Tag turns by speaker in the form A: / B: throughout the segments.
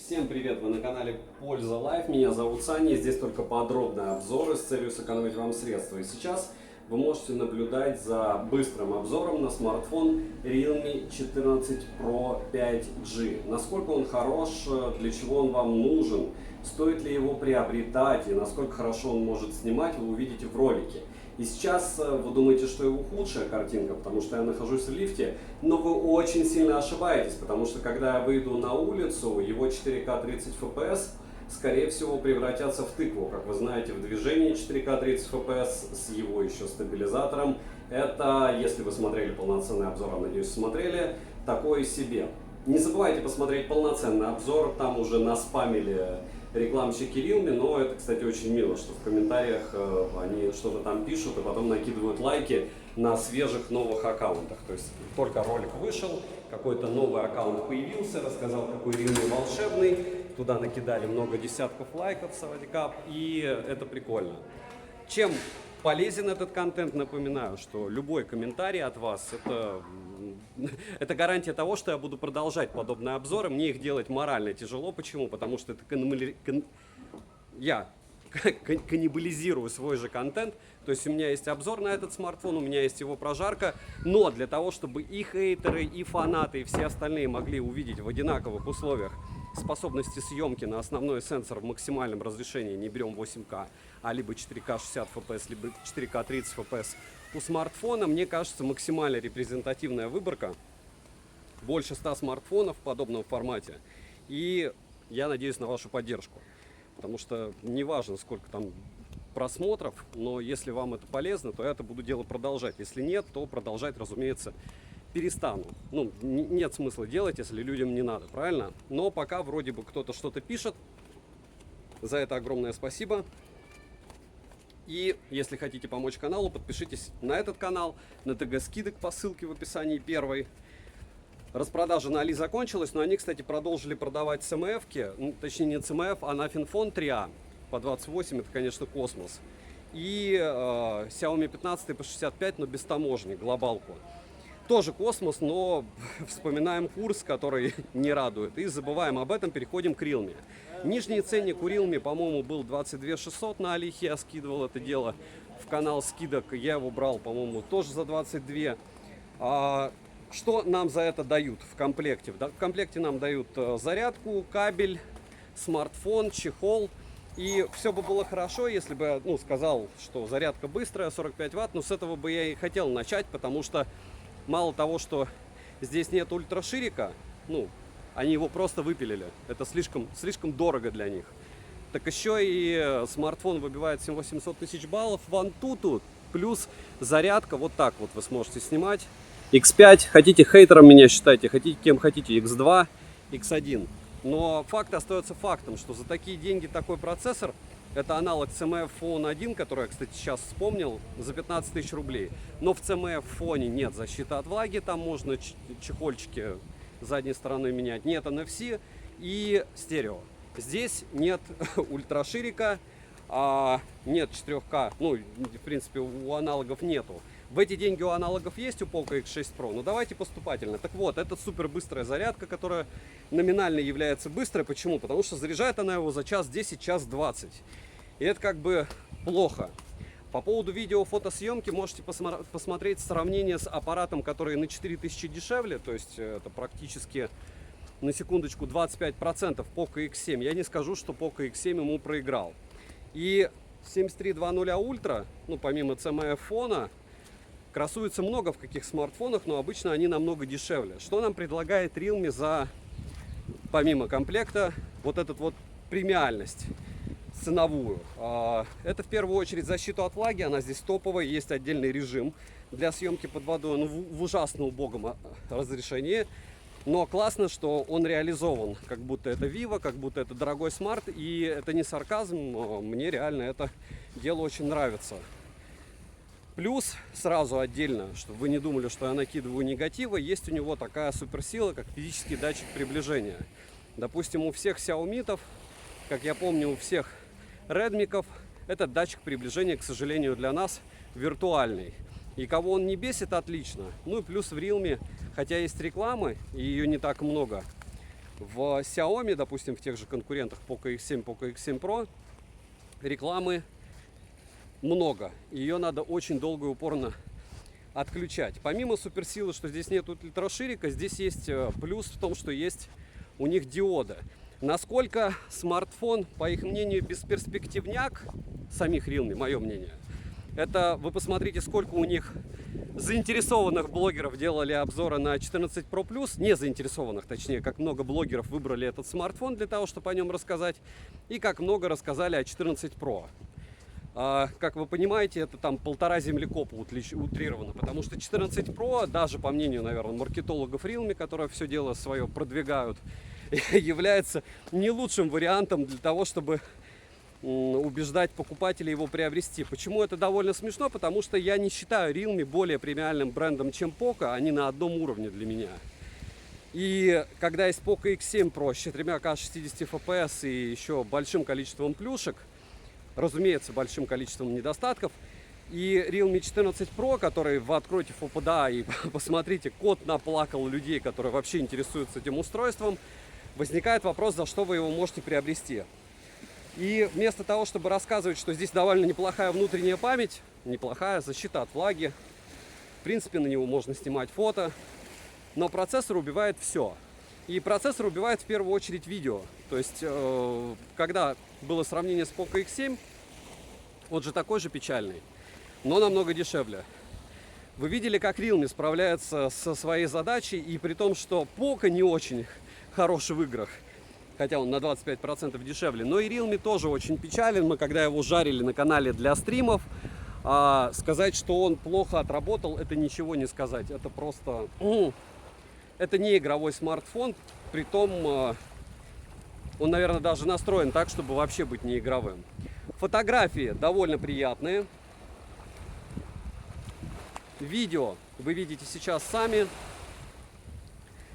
A: Всем привет! Вы на канале Польза Лайф. Меня зовут Саня. Здесь только подробные обзоры с целью сэкономить вам средства. И сейчас вы можете наблюдать за быстрым обзором на смартфон Realme 14 Pro 5G. Насколько он хорош, для чего он вам нужен, стоит ли его приобретать и насколько хорошо он может снимать, вы увидите в ролике. И сейчас вы думаете, что его худшая картинка, потому что я нахожусь в лифте, но вы очень сильно ошибаетесь, потому что когда я выйду на улицу, его 4К 30 FPS скорее всего превратятся в тыкву. Как вы знаете, в движении 4К 30 FPS с его еще стабилизатором, это, если вы смотрели полноценный обзор, а надеюсь смотрели, такое себе. Не забывайте посмотреть полноценный обзор, там уже наспамили рекламщики Realme, но это, кстати, очень мило, что в комментариях они что-то там пишут и потом накидывают лайки на свежих новых аккаунтах. То есть только ролик вышел, какой-то новый аккаунт появился, рассказал, какой Realme волшебный, туда накидали много десятков лайков, савадикап, и это прикольно. Чем полезен этот контент, напоминаю, что любой комментарий от вас это гарантия того, что я буду продолжать подобные обзоры. Мне их делать морально тяжело. Почему? Потому что это я каннибализирую свой же контент. То есть у меня есть обзор на этот смартфон, у меня есть его прожарка. Но для того, чтобы и хейтеры, и фанаты, и все остальные могли увидеть в одинаковых условиях способности съемки на основной сенсор в максимальном разрешении, не берем 8К, а либо 4К 60 FPS, либо 4К 30 FPS у смартфона, мне кажется, максимально репрезентативная выборка. Больше 100 смартфонов в подобном формате. И я надеюсь на вашу поддержку. Потому что не важно, сколько там просмотров, но если вам это полезно, то я это буду дело продолжать. Если нет, то продолжать, разумеется, перестану. Ну, нет смысла делать, если людям не надо, правильно? Но пока вроде бы кто-то что-то пишет. За это огромное спасибо. И если хотите помочь каналу, подпишитесь на этот канал, на ТГ скидок по ссылке в описании первой. Распродажа на Али закончилась, но они, кстати, продолжили продавать СМФ-ки, ну, точнее не СМФ, а Nothing Phone 3A по 28, это, конечно, космос. И Xiaomi 15 по 65, но без таможни, глобалку. Тоже космос, но вспоминаем курс, который не радует. И забываем об этом, переходим к Realme. Нижний ценник у Realme, по-моему, был 22 600 на Алихе. Я скидывал это дело в канал скидок. Я его брал, по-моему, тоже за 22. Что нам за это дают в комплекте? В комплекте нам дают зарядку, кабель, смартфон, чехол. И все бы было хорошо, если бы я сказал, что зарядка быстрая, 45 Вт. Но с этого бы я и хотел начать, потому что мало того, что здесь нет ультраширика, они его просто выпилили. Это слишком дорого для них. Так еще и смартфон выбивает 700 тысяч баллов в Antutu, плюс зарядка, вот так вот вы сможете снимать. X5, хотите хейтером меня считайте, хотите кем хотите, X2, X1. Но факт остается фактом, что за такие деньги такой процессор, это аналог CMF Phone 1, который я, кстати, сейчас вспомнил, за 15 тысяч рублей. Но в CMF Phone нет защиты от влаги, там можно чехольчики задней стороны менять. Нет NFC и стерео. Здесь нет ультраширика, нет 4К, в принципе, у аналогов нету. В эти деньги у аналогов есть у Poco X6 Pro, но давайте поступательно. Так вот, это супер быстрая зарядка, которая номинально является быстрой. Почему? Потому что заряжает она его за час 10, час 20. И это как бы плохо. По поводу видео-фотосъемки можете посмотреть сравнение с аппаратом, который на 4000 дешевле. То есть это практически, на секундочку, 25% Poco X7. Я не скажу, что Poco X7 ему проиграл. И 7320 Ultra, помимо CMF фона, красуется много в каких смартфонах, но обычно они намного дешевле. Что нам предлагает Realme за, помимо комплекта, вот эту вот премиальность ценовую? Это в первую очередь защиту от влаги, она здесь топовая, есть отдельный режим для съемки под водой, в ужасно убогом разрешении. Но классно, что он реализован, как будто это Vivo, как будто это дорогой смарт, и это не сарказм, мне реально это дело очень нравится. Плюс, сразу отдельно, чтобы вы не думали, что я накидываю негатива, есть у него такая суперсила, как физический датчик приближения. Допустим, у всех Xiaomi, как я помню, у всех Redmi, этот датчик приближения, к сожалению, для нас виртуальный. И кого он не бесит, отлично. Ну и плюс в Realme, хотя есть реклама, и ее не так много, В Xiaomi, допустим, в тех же конкурентах Poco X7, Poco X7 Pro рекламы много. Ее надо очень долго и упорно отключать. Помимо суперсилы, что здесь нет ультраширика, здесь есть плюс в том, что есть у них диоды. Насколько смартфон, по их мнению, бесперспективняк, самих Realme, мое мнение, это вы посмотрите, сколько у них заинтересованных блогеров делали обзоры на 14 Pro Plus, не заинтересованных, точнее, как много блогеров выбрали этот смартфон для того, чтобы о нем рассказать, и как много рассказали о 14 Pro. Как вы понимаете, это там 1,5 землекопа утрировано, потому что 14 Pro, даже по мнению, наверное, маркетологов Realme, которые все дело свое продвигают, является не лучшим вариантом для того, чтобы убеждать покупателей его приобрести. Почему это довольно смешно? Потому что я не считаю Realme более премиальным брендом, чем Poco, они на одном уровне для меня. И когда есть Poco X7 Pro с 4К 60 FPS и еще большим количеством плюшек, разумеется, большим количеством недостатков, и Realme 14 Pro, который вы откроете FOPDA и посмотрите, кот наплакал людей, которые вообще интересуются этим устройством, возникает вопрос, за что вы его можете приобрести. И вместо того, чтобы рассказывать, что здесь довольно неплохая внутренняя память, неплохая защита от влаги, в принципе, на него можно снимать фото, но процессор убивает все. И процессор убивает в первую очередь видео. То есть, когда было сравнение с Poco X7, он же такой же печальный, но намного дешевле. Вы видели, как Realme справляется со своей задачей, и при том, что Poco не очень хороший в играх, хотя он на 25% дешевле, но и Realme тоже очень печален. Мы когда его жарили на канале для стримов, сказать, что он плохо отработал, это ничего не сказать. Это просто... Это не игровой смартфон, притом он, наверное, даже настроен так, чтобы вообще быть не игровым. Фотографии довольно приятные. Видео вы видите сейчас сами.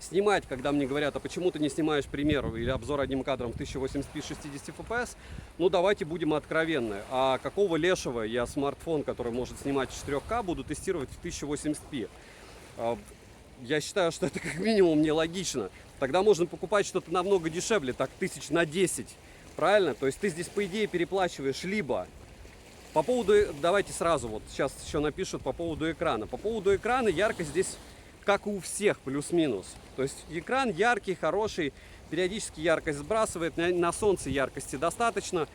A: Снимать, когда мне говорят, а почему ты не снимаешь пример или обзор одним кадром в 1080p 60 fps, ну давайте будем откровенны. А какого лешего я смартфон, который может снимать в 4К, буду тестировать в 1080p? Я считаю, что это как минимум нелогично. Тогда можно покупать что-то намного дешевле, так 1000 на 10. Правильно? То есть ты здесь, по идее, переплачиваешь либо... По поводу... Давайте сразу, вот сейчас еще напишут по поводу экрана. По поводу экрана яркость здесь, как и у всех, плюс-минус. То есть экран яркий, хороший, периодически яркость сбрасывает, на солнце яркости достаточно.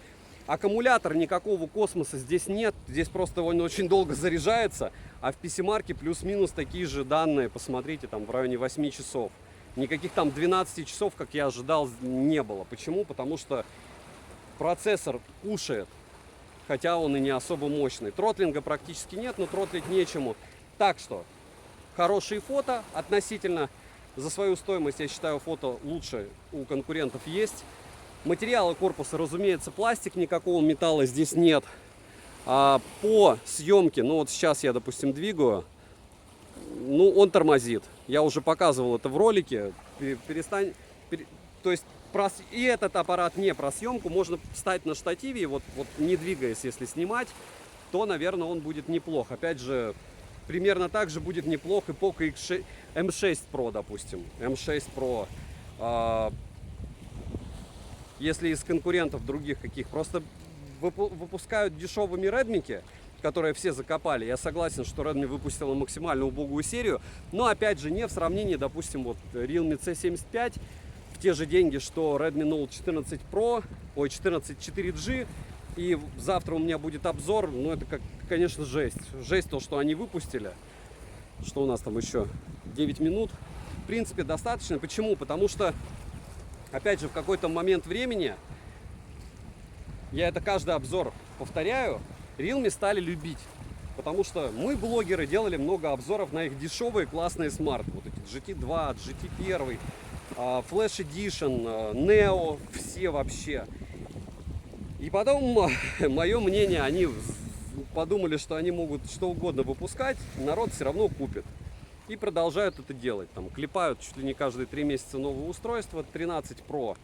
A: Аккумулятор, никакого космоса здесь нет, здесь просто он очень долго заряжается, а в PC-марке плюс-минус такие же данные, посмотрите, там в районе 8 часов. Никаких там 12 часов, как я ожидал, не было. Почему? Потому что процессор кушает, хотя он и не особо мощный. Тротлинга практически нет, но тротлить нечему. Так что, хорошие фото относительно. За свою стоимость, я считаю, фото лучше у конкурентов есть. Материалы корпуса, разумеется, пластик, никакого металла здесь нет. По съемке, ну вот сейчас я, допустим, двигаю, ну он тормозит. Я уже показывал это в ролике. То есть и этот аппарат не про съемку, можно встать на штативе, и вот не двигаясь, если снимать, то, наверное, он будет неплох. Опять же, примерно так же будет неплох и Poco M6 Pro, допустим. M6 Pro. Если из конкурентов других каких, просто выпускают дешевыми Redmi, которые все закопали. Я согласен, что Redmi выпустила максимально убогую серию, но опять же не в сравнении, допустим, вот Realme C75 в те же деньги, что Redmi Note 14 Pro, 14 4G, и завтра у меня будет обзор, ну это конечно, жесть. Жесть то, что они выпустили. Что у нас там еще? 9 минут. В принципе, достаточно. Почему? Потому что опять же, в какой-то момент времени, я это каждый обзор повторяю, Realme стали любить. Потому что мы, блогеры, делали много обзоров на их дешевые классные смарты. Вот эти GT2, GT1, Flash Edition, Neo, все вообще. И потом, мое мнение, они подумали, что они могут что угодно выпускать, народ все равно купит. И продолжают это делать. Там клепают чуть ли не каждые 3 месяца новое устройство. 13 Pro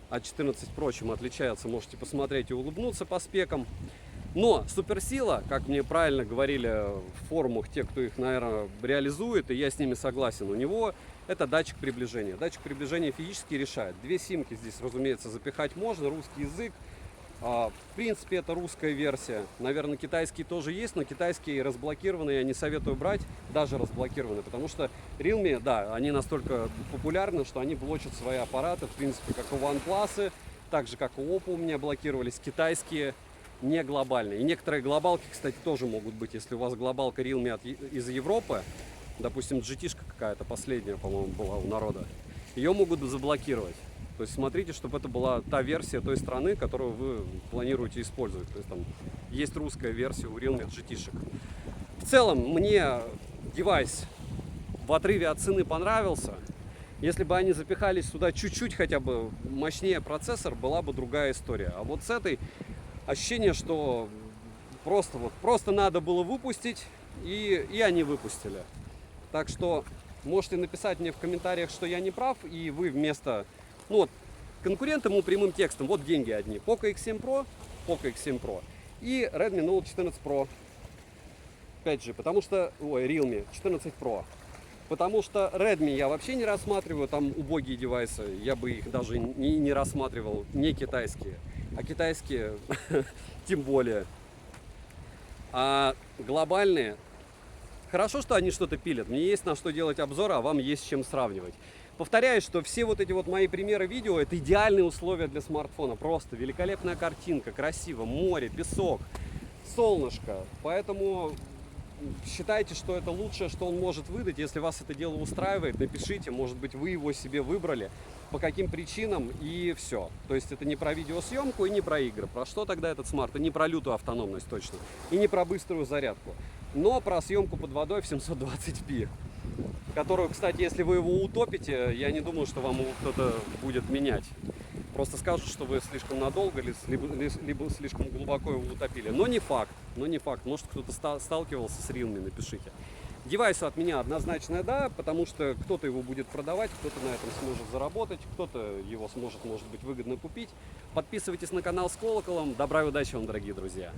A: от 14 Pro чем отличается, можете посмотреть и улыбнуться по спекам. Но суперсила, как мне правильно говорили в форумах те, кто их, наверное, реализует, и я с ними согласен, у него это датчик приближения. Датчик приближения физически решает. Две симки здесь, разумеется, запихать можно, русский язык. В принципе, это русская версия. Наверное, китайские тоже есть, но китайские разблокированные я не советую брать, даже разблокированные, потому что Realme, да, они настолько популярны, что они блочат свои аппараты, в принципе, как у OnePlus, так же, как у Oppo у меня блокировались китайские, не глобальные. И некоторые глобалки, кстати, тоже могут быть, если у вас глобалка Realme из Европы, допустим, GT-шка какая-то последняя, по-моему, была у народа, ее могут заблокировать. То есть смотрите, чтобы это была та версия той страны, которую вы планируете использовать. То есть там есть русская версия у Realme GT-шек. В целом, мне девайс в отрыве от цены понравился. Если бы они запихались сюда чуть-чуть хотя бы мощнее процессор, была бы другая история. А вот с этой ощущение, что просто надо было выпустить, и они выпустили. Так что можете написать мне в комментариях, что я не прав, и вы вместо... Ну вот, конкурентам ему прямым текстом, вот деньги одни. Poco X7 Pro и Redmi Note 14 Pro. Опять же, Realme 14 Pro. Потому что Redmi я вообще не рассматриваю, там убогие девайсы, я бы их даже не рассматривал, не китайские. А китайские тем более. А глобальные, хорошо, что они что-то пилят, мне есть на что делать обзор, а вам есть с чем сравнивать. Повторяю, что все вот эти вот мои примеры видео — это идеальные условия для смартфона. Просто великолепная картинка, красиво, море, песок, солнышко. Поэтому считайте, что это лучшее, что он может выдать. Если вас это дело устраивает, напишите, может быть, вы его себе выбрали, по каким причинам, и все. То есть это не про видеосъемку и не про игры. Про что тогда этот смарт? И не про лютую автономность точно. И не про быструю зарядку. Но про съемку под водой в 720p. Которую, кстати, если вы его утопите, я не думаю, что вам его кто-то будет менять. Просто скажут, что вы слишком надолго, либо слишком глубоко его утопили. Но не факт. Может, кто-то сталкивался с Realme, напишите. Девайсу от меня однозначное да, потому что кто-то его будет продавать, кто-то на этом сможет заработать, кто-то его сможет, может быть, выгодно купить. Подписывайтесь на канал с колоколом. Добра и удачи вам, дорогие друзья!